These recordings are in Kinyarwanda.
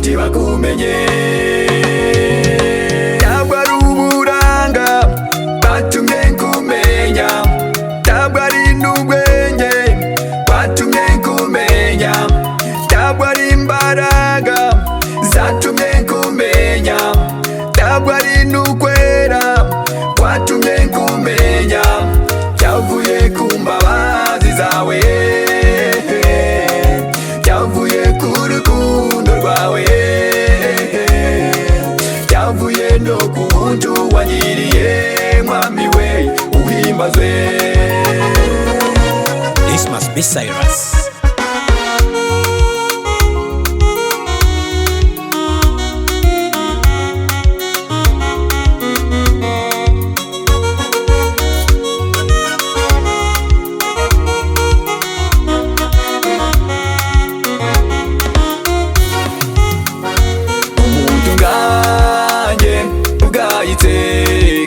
ntibakumenye. Ntabwo ari uburanga batumye nkumenya, ntabwo ari n'ubwenge batumye nkumenya, ntabwo ari imbaraga zatumye nkumenya, ntabwo ari n'ukwera kwatumye nkumenya, byavuye ku mbabazi zawe, byavuye ku rukundo rwawe, byavuye no ku buntu wangiriye mwami we uhimbazwe. This must be Cyrus.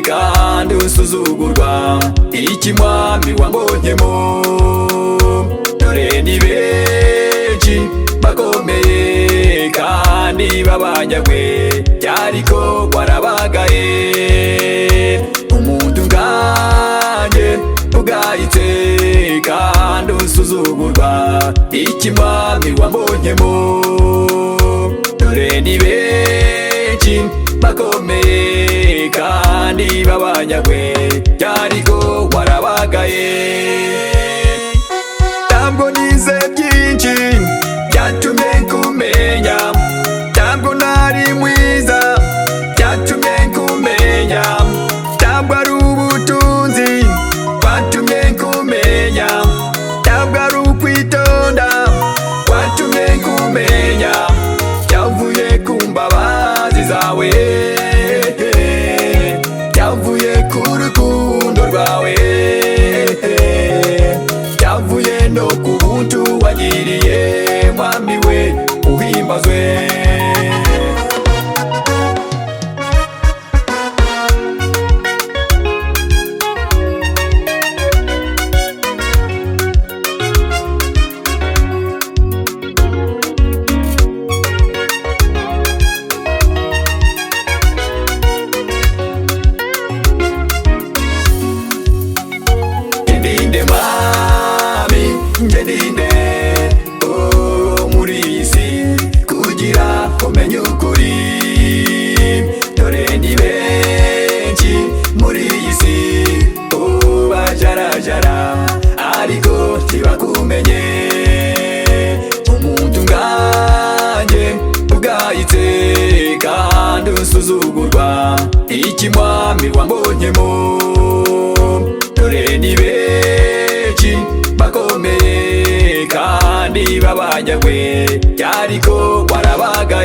Kandi usuzugurwa iki mwami wambonyemo, dore ni benshi bakomeye kandi babanyagwe, ariko warabagaye. Umuntu nganje ugayitse kandi usuzugurwa iki mwami wambonyemo, dore ni benshi bakomeye kandi babanyagwe, ariko warabagaye. Ntabwo nize byinshi byatumye nkumenya, ntabwo nari mwiza byatumye nkumenya, ntabwo ari ubutunzi bwatumye nkumenya, ntabwo ari ukwitonda kwatumye nkumenya, byavuye ku mbabazi zawe, byavuye ku rukundo rwawe, byavuye no ku buntu wangiriye mwami we uhimbazwe. Ngendinde muri iyi si kugira umenye ukuri, dore ni benshi muri iyi si bajarajara ariko ntibakumenye. Umuntu nganje ugayitse kandi usuzugurwa iki mwami wambonyemo, dore ni benshi bakomeye kandi babanyagwe, ariko warabagaye.